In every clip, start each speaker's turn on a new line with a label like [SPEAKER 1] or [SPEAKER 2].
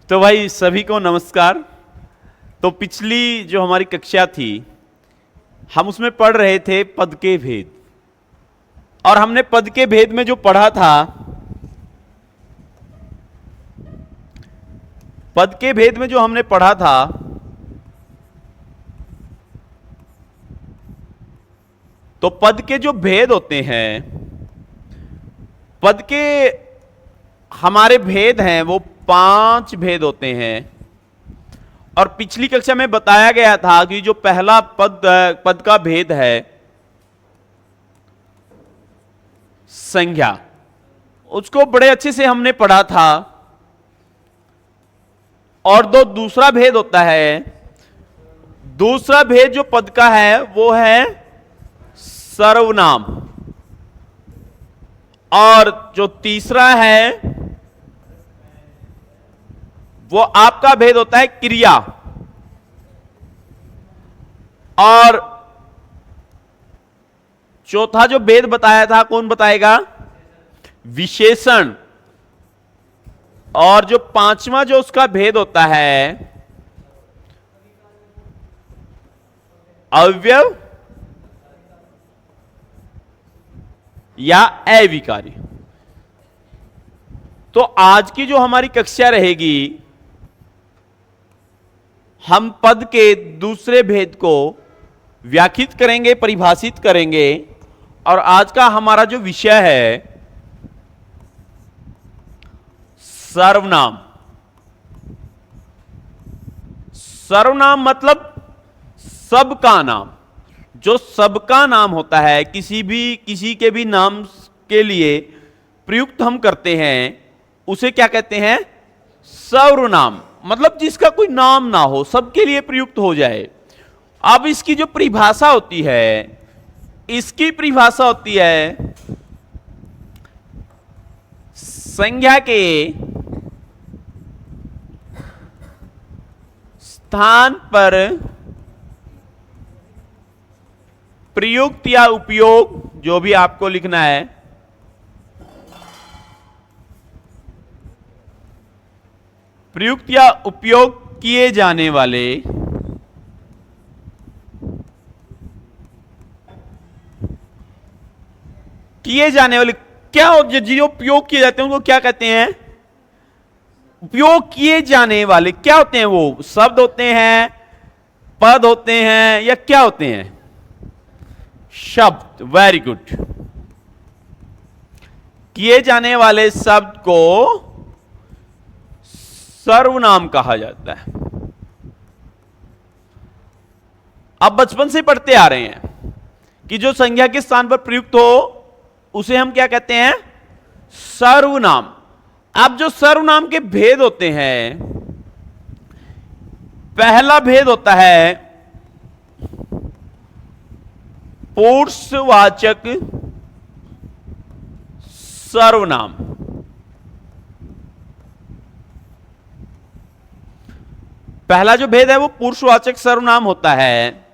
[SPEAKER 1] तो भाई सभी को नमस्कार। तो पिछली जो हमारी कक्षा थी हम उसमें पढ़ रहे थे पद के भेद, और हमने पद के भेद में जो पढ़ा था, पद के भेद में जो हमने पढ़ा था तो पद के जो भेद होते हैं, पद के हमारे भेद हैं वो 5 भेद होते हैं। और पिछली कक्षा में बताया गया था कि जो पहला पद का भेद है संज्ञा, उसको बड़े अच्छे से हमने पढ़ा था। और दूसरा भेद होता है, दूसरा भेद जो पद का है वो है सर्वनाम, और जो तीसरा है वो आपका भेद होता है क्रिया, और चौथा जो भेद बताया था कौन बताएगा? विशेषण। और जो पांचवा जो उसका भेद होता है अव्यव या अविकारी। तो आज की जो हमारी कक्षा रहेगी, हम पद के दूसरे भेद को व्याख्यात करेंगे, परिभाषित करेंगे। और आज का हमारा जो विषय है सर्वनाम। सर्वनाम मतलब सबका नाम। जो सबका नाम होता है, किसी के भी नाम के लिए प्रयुक्त हम करते हैं, उसे क्या कहते हैं? सर्वनाम। मतलब जिसका कोई नाम ना हो, सबके लिए प्रयुक्त हो जाए। अब इसकी जो परिभाषा होती है, इसकी परिभाषा होती है संज्ञा के स्थान पर प्रयुक्त या उपयोग, जो भी आपको लिखना है, प्रयुक्त या उपयोग किए जाने वाले क्या जो उपयोग किए जाते हैं उनको क्या कहते हैं? उपयोग किए जाने वाले क्या होते हैं? वो शब्द होते हैं, पद होते हैं, या क्या होते हैं? शब्द। Very good. किए जाने वाले शब्द को सर्वनाम कहा जाता है। अब बचपन से पढ़ते आ रहे हैं कि जो संज्ञा के स्थान पर प्रयुक्त हो उसे हम क्या कहते हैं? सर्वनाम। अब जो सर्वनाम के भेद होते हैं, पहला भेद होता है पुरुषवाचक सर्वनाम। पहला जो भेद है वो पुरुषवाचक सर्वनाम होता है।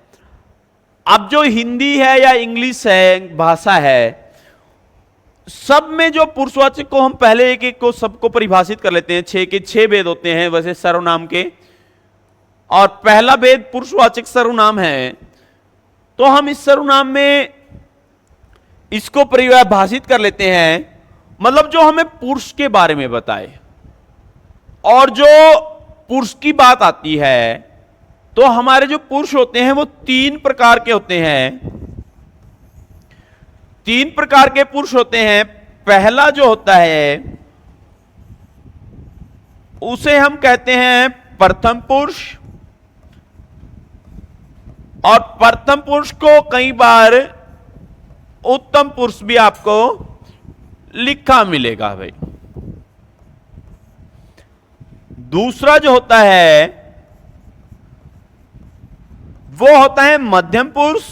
[SPEAKER 1] अब जो हिंदी है या इंग्लिश है, भाषा है, सब में जो पुरुषवाचक को हम पहले एक एक को सबको परिभाषित कर लेते हैं। 6 के 6 भेद होते हैं वैसे सर्वनाम के, और पहला भेद पुरुषवाचक सर्वनाम है। तो हम इस सर्वनाम में इसको परिभाषित कर लेते हैं, मतलब जो हमें पुरुष के बारे में बताए। और जो पुरुष की बात आती है तो हमारे जो पुरुष होते हैं वो 3 प्रकार के होते हैं। 3 प्रकार के पुरुष होते हैं। पहला जो होता है उसे हम कहते हैं प्रथम पुरुष, और प्रथम पुरुष को कई बार उत्तम पुरुष भी आपको लिखा मिलेगा भाई। दूसरा जो होता है वो होता है मध्यम पुरुष,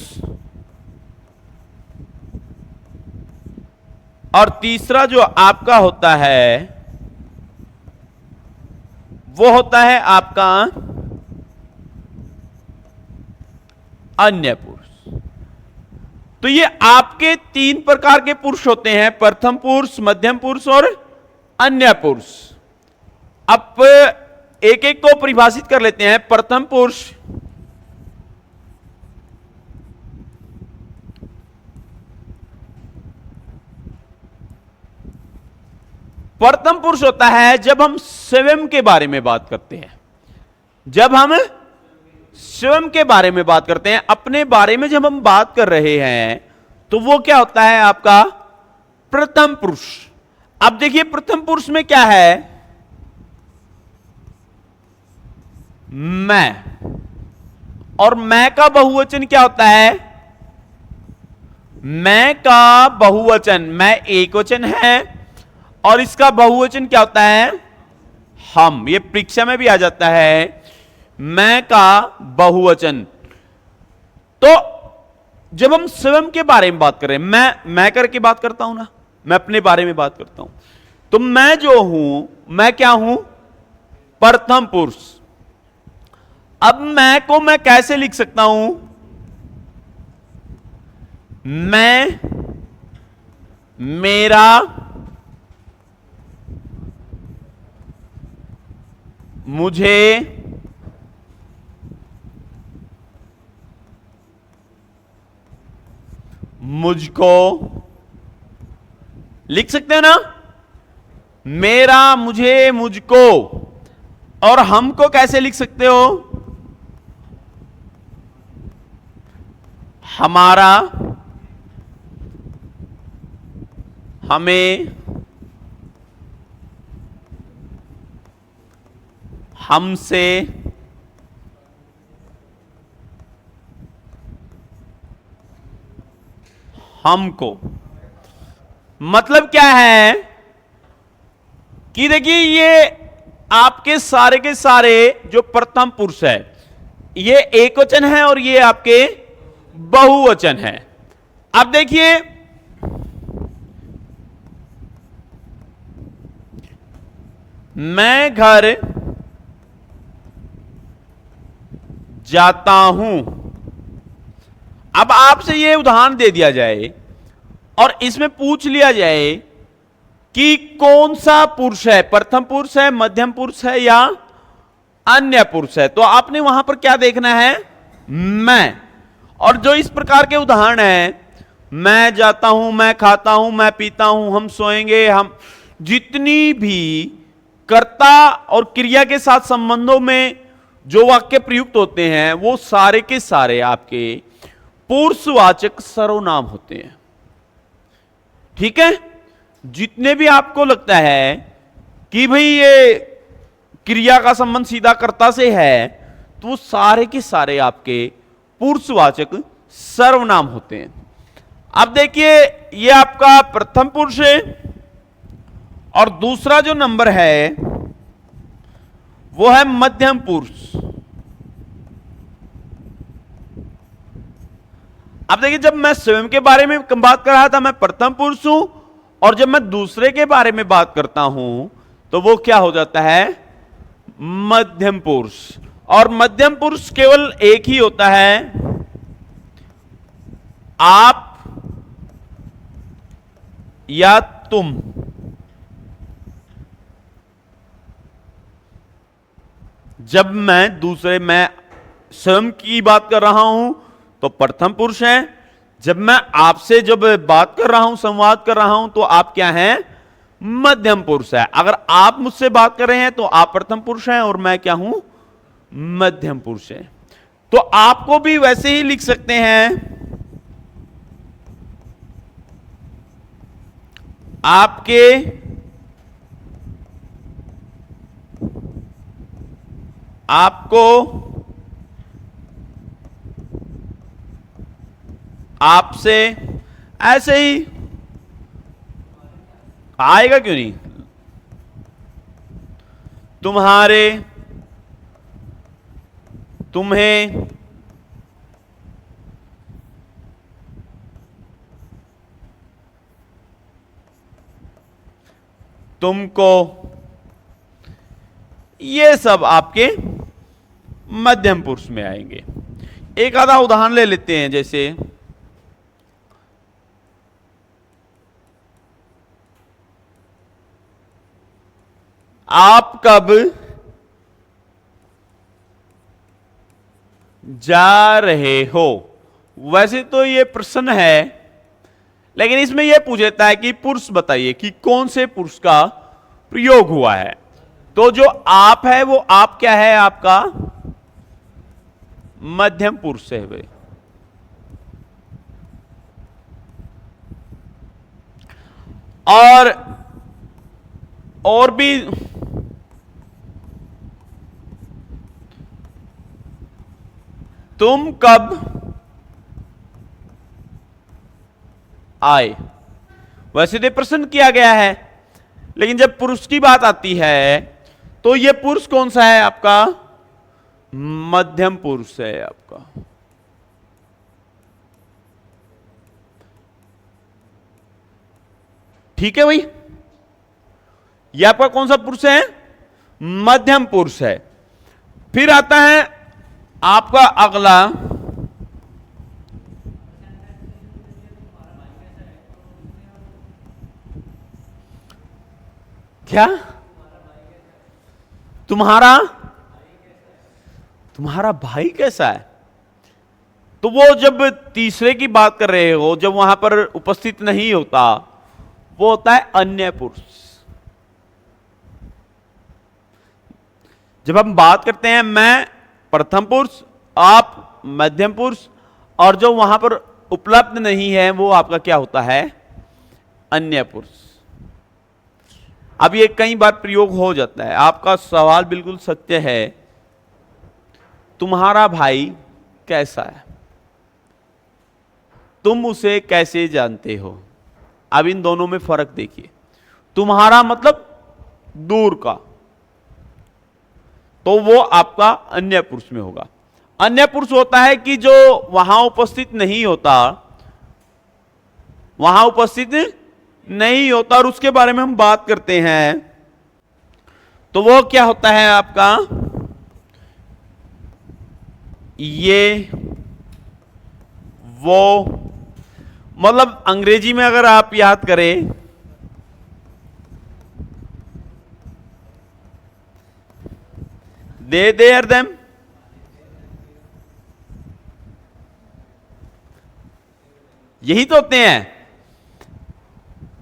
[SPEAKER 1] और तीसरा जो आपका होता है वो होता है आपका अन्य पुरुष। तो ये आपके 3 प्रकार के पुरुष होते हैं, प्रथम पुरुष, मध्यम पुरुष और अन्य पुरुष। अब एक एक को परिभाषित कर लेते हैं। प्रथम पुरुष, प्रथम पुरुष होता है जब हम स्वयं के बारे में बात करते हैं। जब हम स्वयं के बारे में बात करते हैं, अपने बारे में जब हम बात कर रहे हैं, तो वो क्या होता है आपका प्रथम पुरुष। अब देखिए प्रथम पुरुष में क्या है, मैं, और मैं का बहुवचन क्या होता है, मैं का बहुवचन, मैं एक वचन है और इसका बहुवचन क्या होता है, हम। ये परीक्षा में भी आ जाता है, मैं का बहुवचन। तो जब हम स्वयं के बारे में बात कर रहे हैं, मैं करके बात करता हूं ना, मैं अपने बारे में बात करता हूं, तो मैं जो हूं, मैं क्या हूं, प्रथम पुरुष। अब मैं को मैं कैसे लिख सकता हूं, मैं, मेरा, मुझे, मुझको लिख सकते हैं ना, मेरा, मुझे, मुझको। और हमको कैसे लिख सकते हो, हमारा, हमें, हमसे, हमको। मतलब क्या है कि देखिए ये आपके सारे के सारे जो प्रथम पुरुष है, ये एक वचन है और ये आपके बहुवचन है। अब देखिए मैं घर जाता हूं। अब आपसे यह उदाहरण दे दिया जाए और इसमें पूछ लिया जाए कि कौन सा पुरुष है, प्रथम पुरुष है, मध्यम पुरुष है या अन्य पुरुष है, तो आपने वहां पर क्या देखना है, मैं। और जो इस प्रकार के उदाहरण है, मैं जाता हूं, मैं खाता हूं, मैं पीता हूं, हम सोएंगे, हम, जितनी भी कर्ता और क्रिया के साथ संबंधों में जो वाक्य प्रयुक्त होते हैं, वो सारे के सारे आपके पुरुषवाचक सर्वनाम होते हैं। ठीक है, जितने भी आपको लगता है कि भाई ये क्रिया का संबंध सीधा कर्ता से है, तो वो सारे के सारे आपके पुरुषवाचक सर्वनाम होते हैं। अब देखिए ये आपका प्रथम पुरुष है और दूसरा जो नंबर है वो है मध्यम पुरुष। अब देखिए जब मैं स्वयं के बारे में बात कर रहा था, मैं प्रथम पुरुष हूं, और जब मैं दूसरे के बारे में बात करता हूं तो वो क्या हो जाता है, मध्यम पुरुष। और मध्यम पुरुष केवल एक ही होता है, आप या तुम। जब मैं स्वयं की बात कर रहा हूं तो प्रथम पुरुष है, जब मैं आपसे जब बात कर रहा हूं, संवाद कर रहा हूं, तो आप क्या हैं, मध्यम पुरुष है। अगर आप मुझसे बात कर रहे हैं तो आप प्रथम पुरुष हैं और मैं क्या हूं, मध्यम पुरुष है। तो आपको भी वैसे ही लिख सकते हैं, आपके, आपको, आपसे, ऐसे ही आएगा क्यों नहीं, तुम्हारे, तुम्हें, तुमको, ये सब आपके मध्यम पुरुष में आएंगे। एक आधा उदाहरण ले लेते हैं, जैसे आप कब जा रहे हो। वैसे तो ये प्रश्न है, लेकिन इसमें यह पूछ लेता है कि पुरुष बताइए कि कौन से पुरुष का प्रयोग हुआ है। तो जो आप है वो आप क्या है, आपका मध्यम पुरुष है भाई। और भी तुम कब आए, वैसे तो प्रश्न किया गया है, लेकिन जब पुरुष की बात आती है तो यह पुरुष कौन सा है, आपका मध्यम पुरुष है आपका। ठीक है भाई, यह आपका कौन सा पुरुष है, मध्यम पुरुष है। फिर आता है आपका अगला, क्या तुम्हारा भाई कैसा है। तो वो जब तीसरे की बात कर रहे हो, जब वहां पर उपस्थित नहीं होता, वो होता है अन्य पुरुष। जब हम बात करते हैं मैं प्रथम पुरुष, आप मध्यम पुरुष, और जो वहां पर उपलब्ध नहीं है वो आपका क्या होता है, अन्य पुरुष। अब ये कई बार प्रयोग हो जाता है। आपका सवाल बिल्कुल सत्य है, तुम्हारा भाई कैसा है, तुम उसे कैसे जानते हो। अब इन दोनों में फर्क देखिए। तुम्हारा मतलब दूर का, तो वो आपका अन्य पुरुष में होगा। अन्य पुरुष होता है कि जो वहां उपस्थित नहीं होता, और उसके बारे में हम बात करते हैं, तो वो क्या होता है आपका, ये वो, मतलब अंग्रेजी में अगर आप याद करें, दे देयर देम, यही तो होते हैं।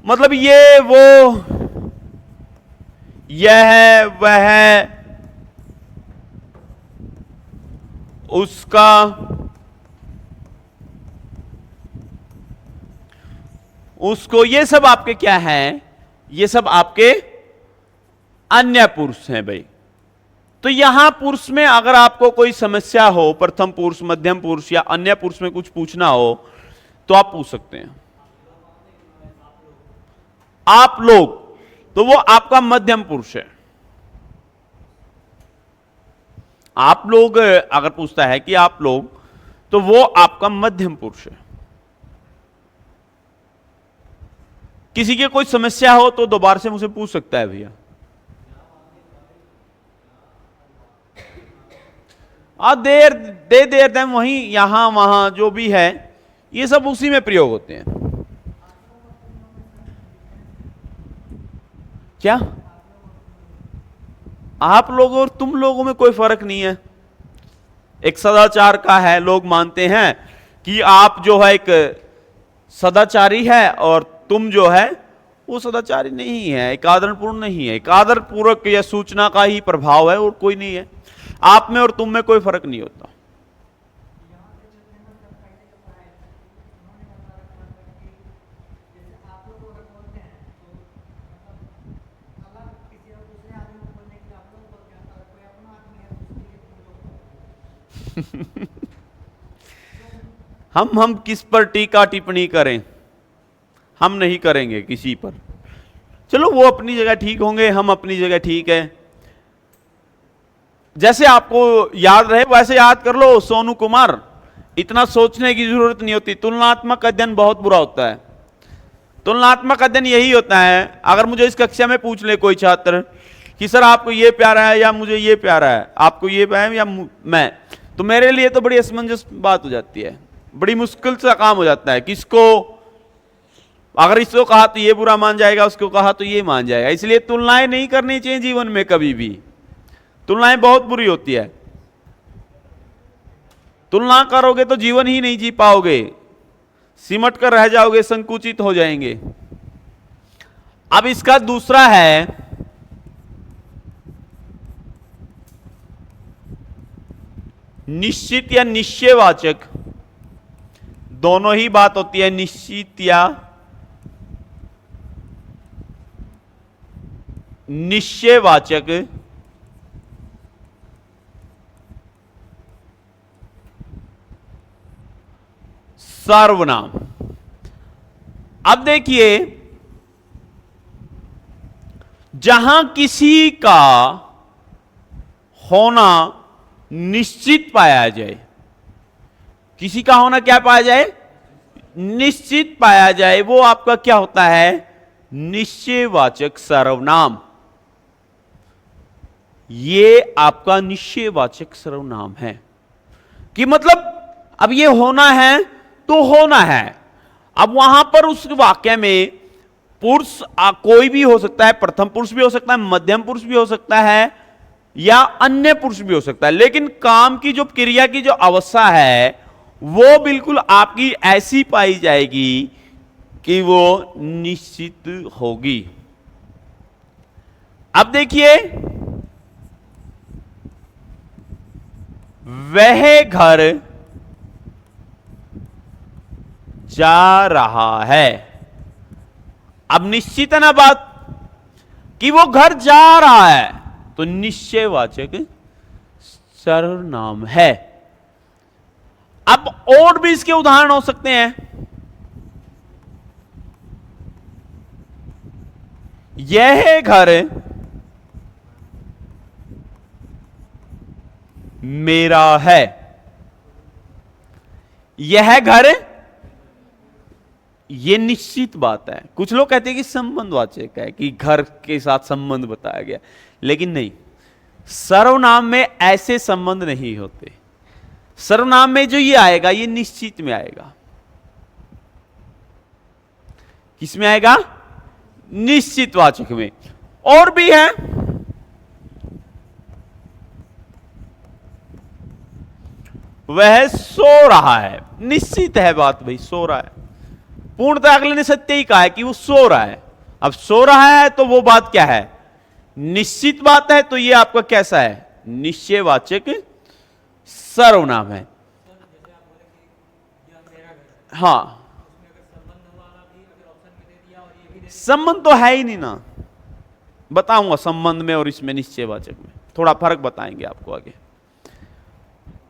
[SPEAKER 1] मतलब ये वो, यह है, वह है, उसका, उसको, ये सब आपके क्या हैं, ये सब आपके अन्य पुरुष हैं भाई। तो यहां पुरुष में अगर आपको कोई समस्या हो, प्रथम पुरुष, मध्यम पुरुष या अन्य पुरुष में कुछ पूछना हो, तो आप पूछ सकते हैं। आप लोग, तो वो आपका मध्यम पुरुष है। आप लोग अगर पूछता है कि आप लोग, तो वो आपका मध्यम पुरुष है। किसी की कोई समस्या हो तो दोबारा से मुझे पूछ सकता है भैया। देर दे देर देम, वहीं यहां वहां जो भी है, ये सब उसी में प्रयोग होते हैं। क्या आप लोगों और तुम लोगों में कोई फर्क नहीं है। एक सदाचार का है, लोग मानते हैं कि आप जो है एक सदाचारी है और तुम जो है वो सदाचारी नहीं है, एक आदरपूर्ण नहीं है। एक आदरपूर्वक या सूचना का ही प्रभाव है और कोई नहीं है। आप में और तुम में कोई फर्क नहीं होता। हम किस पर टीका टिप्पणी करें, हम नहीं करेंगे किसी पर। चलो वो अपनी जगह ठीक होंगे, हम अपनी जगह ठीक है। जैसे आपको याद रहे वैसे याद कर लो। सोनू कुमार, इतना सोचने की जरूरत नहीं होती। तुलनात्मक अध्ययन बहुत बुरा होता है। तुलनात्मक अध्ययन यही होता है, अगर मुझे इस कक्षा में पूछ ले कोई छात्र कि सर आपको ये प्यारा है या मुझे ये प्यारा है, आपको ये प्यारा है या मैं, तो मेरे लिए तो बड़ी असमंजस बात हो जाती है, बड़ी मुश्किल से काम हो जाता है। किसको, अगर इसको कहा तो ये बुरा मान जाएगा, उसको कहा तो ये मान जाएगा। इसलिए तुलनाएं नहीं करनी चाहिए जीवन में कभी भी। तुलनाएं बहुत बुरी होती है। तुलना करोगे तो जीवन ही नहीं जी पाओगे, सिमट कर रह जाओगे, संकुचित हो जाएंगे। अब इसका दूसरा है निश्चित या निश्चयवाचक। दोनों ही बात होती है, निश्चित या निश्चयवाचक। सर्वनाम। अब देखिए, जहां किसी का होना निश्चित पाया जाए, किसी का होना क्या पाया जाए, निश्चित पाया जाए, वो आपका क्या होता है, निश्चयवाचक सर्वनाम। ये आपका निश्चयवाचक सर्वनाम है कि मतलब अब ये होना है तो होना है। अब वहां पर उस वाक्य में पुरुष कोई भी हो सकता है, प्रथम पुरुष भी हो सकता है, मध्यम पुरुष भी हो सकता है, या अन्य पुरुष भी हो सकता है, लेकिन काम की जो क्रिया की जो अवस्था है वो बिल्कुल आपकी ऐसी पाई जाएगी कि वो निश्चित होगी। अब देखिए, वह घर जा रहा है। अब निश्चित है ना बात कि वो घर जा रहा है, तो निश्चयवाचक सर्वनाम है। अब और भी इसके उदाहरण हो सकते हैं। यह घर मेरा है। यह घर, यह निश्चित बात है। कुछ लोग कहते हैं कि संबंधवाचक है, कि घर के साथ संबंध बताया गया, लेकिन नहीं, सर्वनाम में ऐसे संबंध नहीं होते। सर्वनाम में जो ये आएगा ये निश्चित में आएगा। किसमें आएगा, निश्चितवाचक में। और भी है, वह सो रहा है। निश्चित है बात, भाई सो रहा है। पूर्णतः अगले ने सत्य ही कहा है कि वो सो रहा है। अब सो रहा है तो वो बात क्या है, निश्चित बात है, तो ये आपका कैसा है, निश्चयवाचक सर्वनाम है। हाँ, संबंध तो है ही नहीं ना, बताऊंगा संबंध में और इसमें निश्चयवाचक में थोड़ा फर्क बताएंगे आपको आगे।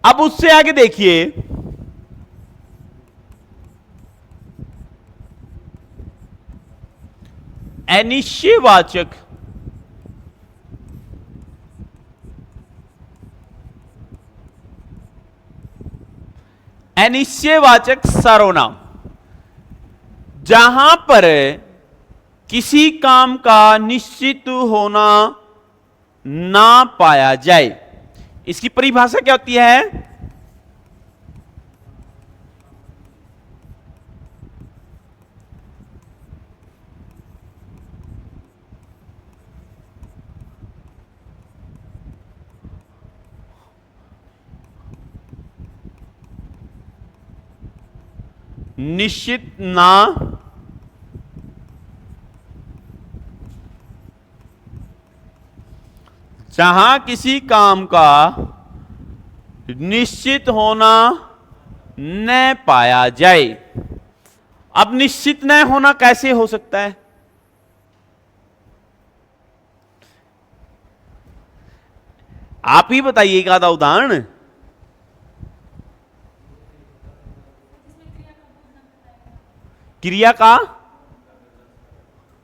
[SPEAKER 1] अब उससे आगे देखिए, अनिश्चयवाचक अनिश्चयवाचक सर्वनाम, जहां पर किसी काम का निश्चित होना ना पाया जाए। इसकी परिभाषा क्या होती है, निश्चित ना जहां किसी काम का निश्चित होना न पाया जाए। अब निश्चित न होना कैसे हो सकता है, आप ही बताइए एक आधा उदाहरण। क्रिया का,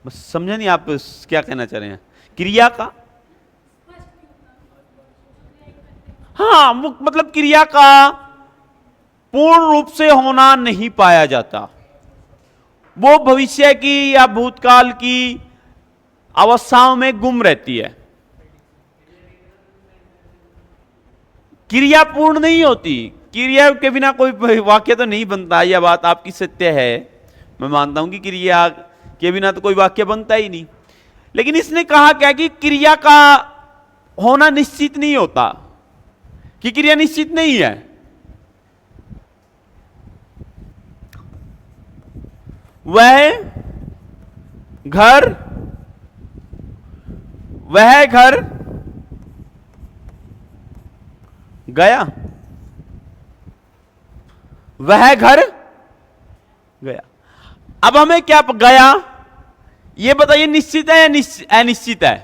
[SPEAKER 1] बस समझा नहीं आप क्या कहना चाह रहे हैं, क्रिया का, हाँ मतलब क्रिया का पूर्ण रूप से होना नहीं पाया जाता। वो भविष्य की या भूतकाल की अवस्थाओं में गुम रहती है। क्रिया पूर्ण नहीं होती, क्रिया के बिना कोई वाक्य तो नहीं बनता। यह बात आपकी सत्य है, मैं मानता हूं कि क्रिया के बिना तो कोई वाक्य बनता ही नहीं। लेकिन इसने कहा क्या कि क्रिया का होना निश्चित नहीं होता, कि क्रिया निश्चित नहीं है। वह घर, वह घर गया, वह घर गया। अब हमें क्या गया ये बताइए, निश्चित है या अनिश्चित है?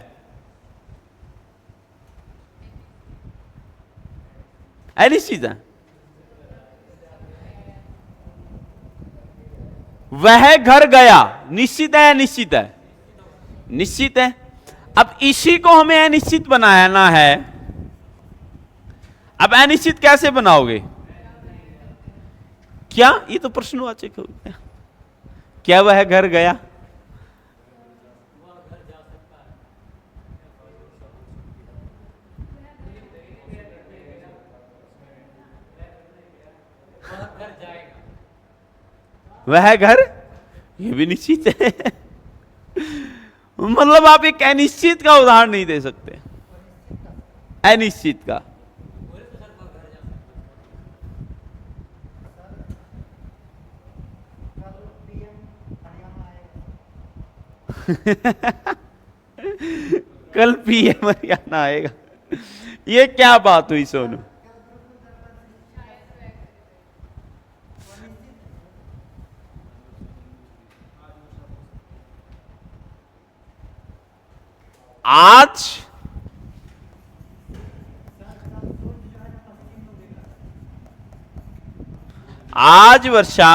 [SPEAKER 1] अनिश्चित है। वह घर गया निश्चित है या अनिश्चित है? निश्चित है। अब इसी को हमें अनिश्चित बनाना है। अब अनिश्चित कैसे बनाओगे? क्या ये तो प्रश्नवाचक हो गया। क्या वह घर गया? वह घर, ये भी निश्चित है। मतलब आप एक अनिश्चित का उदाहरण नहीं दे सकते, अनिश्चित का। कल पीएम हरियाणा आएगा, ये क्या बात हुई सोनू? आज वर्षा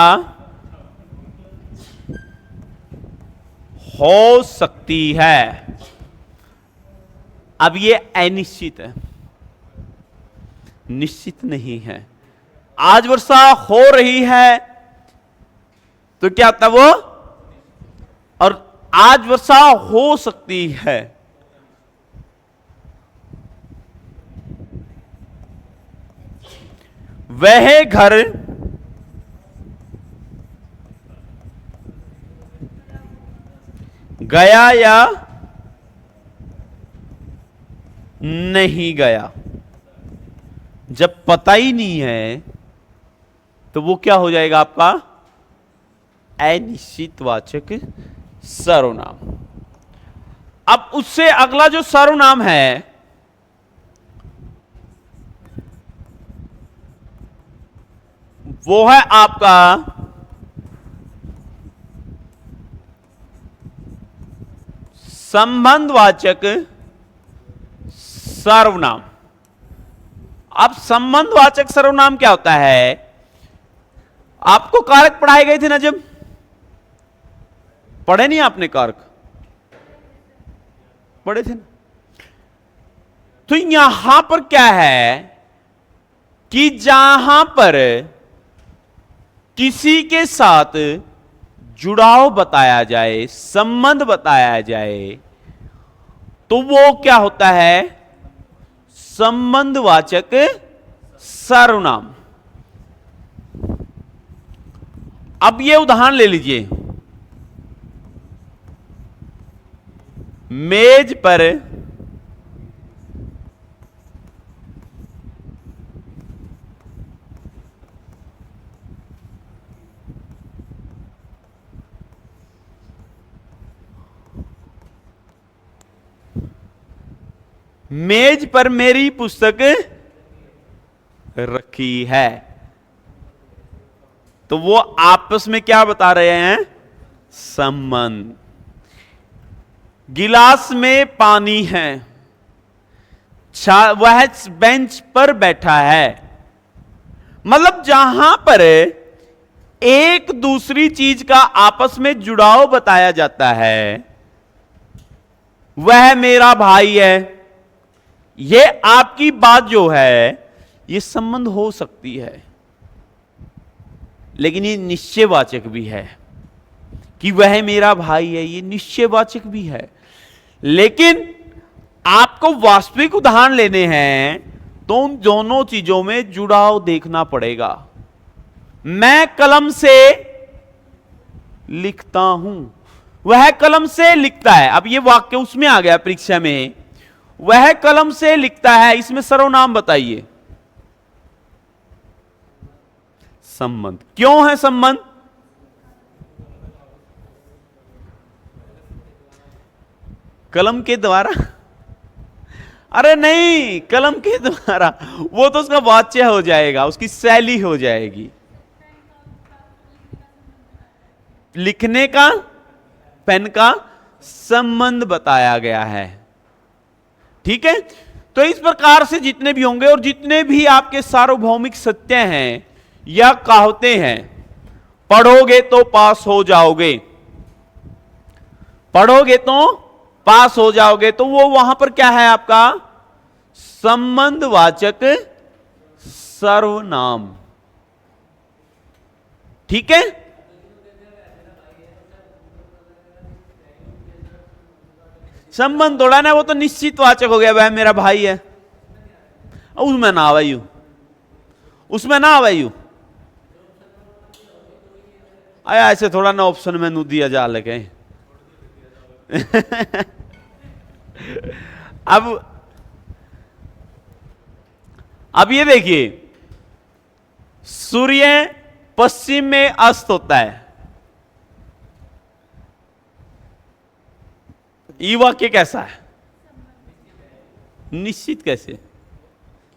[SPEAKER 1] हो सकती है। अब ये अनिश्चित है, निश्चित नहीं है। आज वर्षा हो रही है तो क्या था वो? और आज वर्षा हो सकती है। वह घर गया या नहीं गया? जब पता ही नहीं है तो वो क्या हो जाएगा आपका? अनिश्चितवाचक सर्वनाम। अब उससे अगला जो सर्वनाम है वो है आपका संबंधवाचक सर्वनाम। अब संबंधवाचक सर्वनाम क्या होता है? आपको कारक पढ़ाए गए थे ना, जब पढ़े नहीं आपने? कारक पढ़े थे ना? तो यहां पर क्या है कि जहां पर किसी के साथ जुड़ाव बताया जाए, संबंध बताया जाए, तो वो क्या होता है? संबंधवाचक सर्वनाम। अब ये उदाहरण ले लीजिए। मेज पर मेज पर मेरी पुस्तक रखी है। तो वो आपस में क्या बता रहे हैं? संबंध। गिलास में पानी है, वह बेंच पर बैठा है। मतलब जहां पर एक दूसरी चीज का आपस में जुड़ाव बताया जाता है, वह मेरा भाई है, ये आपकी बात जो है ये संबंध हो सकती है, लेकिन ये निश्चयवाचक भी है कि वह मेरा भाई है, ये निश्चयवाचक भी है। लेकिन आपको वास्तविक उदाहरण लेने हैं तो उन दोनों चीजों में जुड़ाव देखना पड़ेगा। मैं कलम से लिखता हूं, वह कलम से लिखता है। अब ये वाक्य उसमें आ गया परीक्षा में, वह कलम से लिखता है, इसमें सर्वनाम बताइए। संबंध। क्यों है संबंध? कलम के द्वारा, अरे नहीं, कलम के द्वारा वो तो उसका वाच्य हो जाएगा, उसकी शैली हो जाएगी। लिखने का, पेन का संबंध बताया गया है। ठीक है, तो इस प्रकार से जितने भी होंगे और जितने भी आपके सार्वभौमिक सत्य हैं या कहावतें हैं, पढ़ोगे तो पास हो जाओगे, पढ़ोगे तो पास हो जाओगे, तो वो वहां पर क्या है आपका संबंधवाचक सर्वनाम। ठीक है, संबंध थोड़ा ना, वो तो निश्चित वाचक हो गया, वह मेरा भाई है, उसमें ना आवायु, उसमें ना आवायु आया, ऐसे थोड़ा ना ऑप्शन में नू दिया जा लगे। अब ये देखिए, सूर्य पश्चिम में अस्त होता है, ये वाक्य कैसा है? निश्चित कैसे?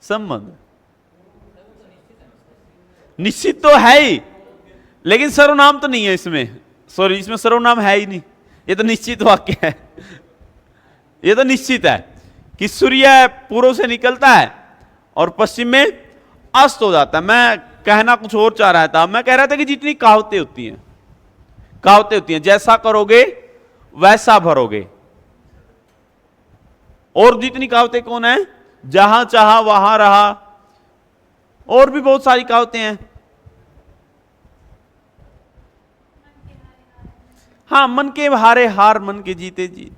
[SPEAKER 1] संबंध निश्चित तो है ही, लेकिन सर्वनाम तो नहीं है इसमें, सॉरी इसमें सर्वनाम है ही नहीं, ये तो निश्चित वाक्य है। ये तो निश्चित है कि सूर्य पूर्व से निकलता है और पश्चिम में अस्त हो जाता है। मैं कहना कुछ और चाह रहा था, मैं कह रहा था कि जितनी कहावतें होती हैं, कहावतें होती हैं, जैसा करोगे वैसा भरोगे, और जितनी कहावतें कौन है, जहां चाहा वहां रहा, और भी बहुत सारी कहावतें हैं। हाँ, मन के हारे हार, मन के जीते जीत,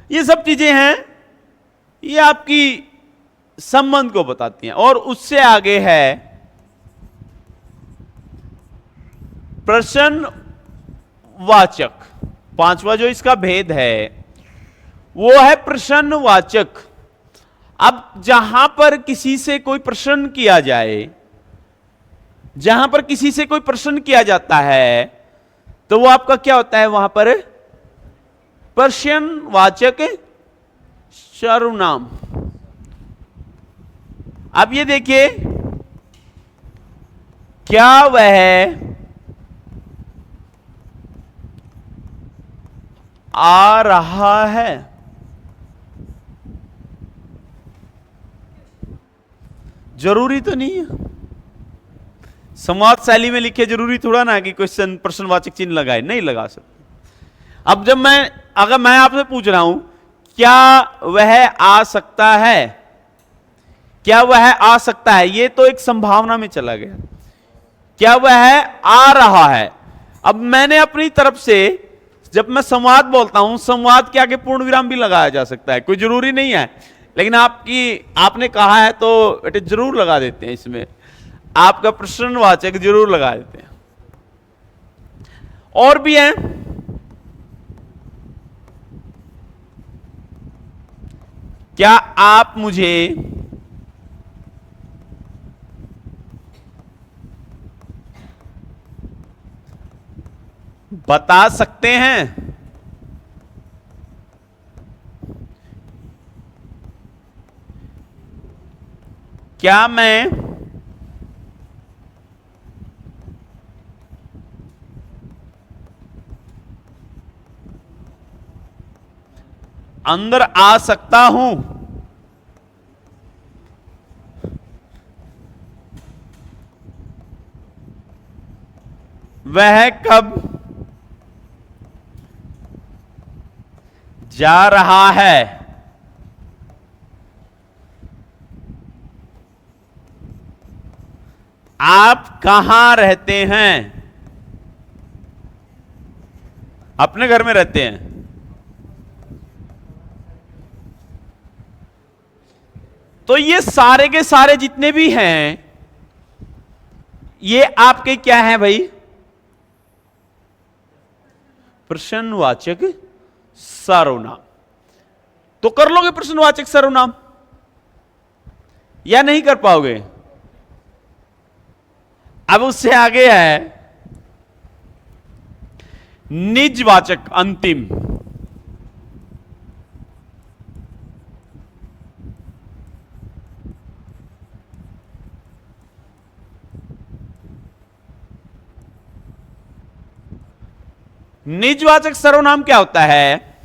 [SPEAKER 1] ये सब चीजें हैं, ये आपकी संबंध को बताती हैं। और उससे आगे है प्रश्नवाचक, पांचवा जो इसका भेद है वो है प्रश्नवाचक। अब जहां पर किसी से कोई प्रश्न किया जाए, जहां पर किसी से कोई प्रश्न किया जाता है, तो वो आपका क्या होता है वहां पर? प्रश्नवाचक सर्वनाम। अब ये देखिए, क्या वह आ रहा है? जरूरी तो नहीं है, संवाद शैली में लिखे, जरूरी थोड़ा ना कि क्वेश्चन प्रश्नवाचक चिन्ह लगाए, नहीं लगा सकते। अब जब अगर मैं आपसे पूछ रहा हूं क्या वह आ सकता है, क्या वह आ सकता है, ये तो एक संभावना में चला गया। क्या वह आ रहा है, अब मैंने अपनी तरफ से, जब मैं संवाद बोलता हूं, संवाद के आगे पूर्ण विराम भी लगाया जा सकता है, कोई जरूरी नहीं है, लेकिन आपने कहा है तो बेटे जरूर लगा देते हैं, इसमें आपका प्रश्नवाचक जरूर लगा देते हैं। और भी हैं, क्या आप मुझे बता सकते हैं? क्या मैं अंदर आ सकता हूं? वह कब जा रहा है? आप कहां रहते हैं? अपने घर में रहते हैं। तो ये सारे के सारे जितने भी हैं, ये आपके क्या हैं भाई? प्रश्नवाचक सर्वनाम। तो कर लोगे प्रश्नवाचक सर्वनाम या नहीं कर पाओगे? अब उससे आगे है निजवाचक अंतिम। निजवाचक सर्वनाम क्या होता है?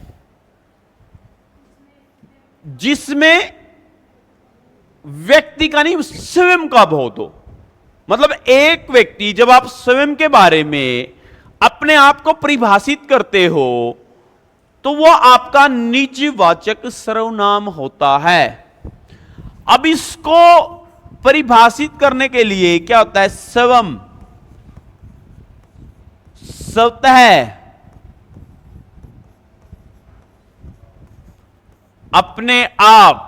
[SPEAKER 1] जिसमें व्यक्ति का नहीं, स्वयं का बोध हो। मतलब एक व्यक्ति, जब आप स्वयं के बारे में अपने आप को परिभाषित करते हो तो वो आपका निजवाचक सर्वनाम होता है। अब इसको परिभाषित करने के लिए क्या होता है? स्वयं, स्वतः, अपने आप।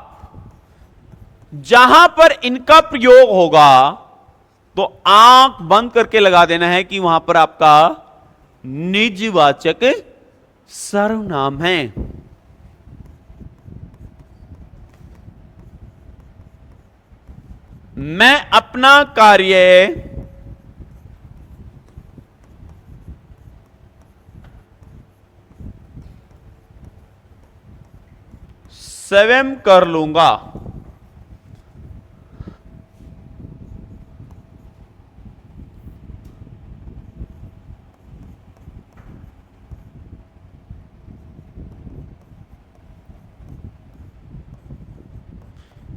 [SPEAKER 1] जहां पर इनका प्रयोग होगा तो आंख बंद करके लगा देना है कि वहां पर आपका निजवाचक सर्वनाम है। मैं अपना कार्य स्वयं कर लूंगा।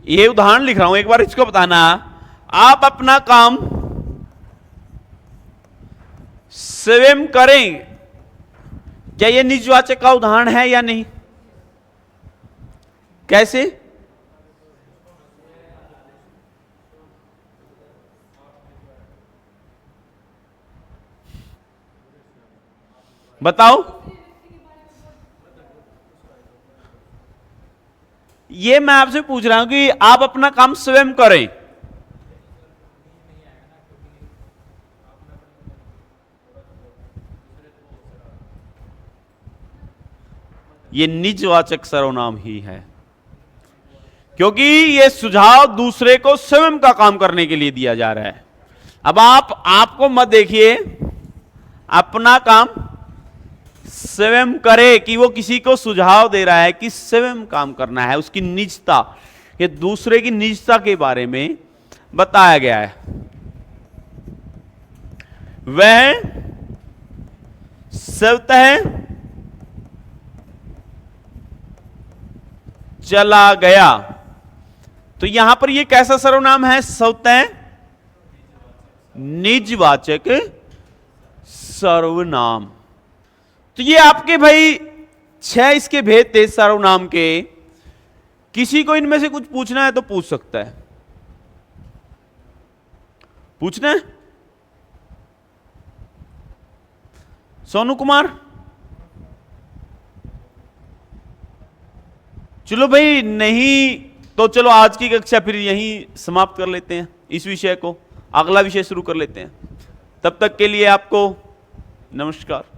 [SPEAKER 1] ये उदाहरण लिख रहा हूं, एक बार इसको बताना। आप अपना काम स्वयं करें, क्या यह निजवाचक का उदाहरण है या नहीं? कैसे? बताओ। ये मैं आपसे पूछ रहा हूं कि आप अपना काम स्वयं करें। ये निजवाचक सर्वनाम ही है, क्योंकि ये सुझाव दूसरे को स्वयं का काम करने के लिए दिया जा रहा है। अब आपको मत देखिए, अपना काम स्वयं करे कि वो किसी को सुझाव दे रहा है कि स्वयं काम करना है। उसकी निजता, ये दूसरे की निजता के बारे में बताया गया है। वह स्वतः चला गया। तो यहां पर ये कैसा सर्वनाम है? स्वतः निजवाचक सर्वनाम। तो ये आपके भाई 6 इसके भेद थे सर्वनाम के। किसी को इनमें से कुछ पूछना है तो पूछ सकता है। पूछना है? सोनू कुमार? चलो भाई, नहीं तो चलो आज की कक्षा फिर यहीं समाप्त कर लेते हैं इस विषय को, अगला विषय शुरू कर लेते हैं। तब तक के लिए आपको नमस्कार।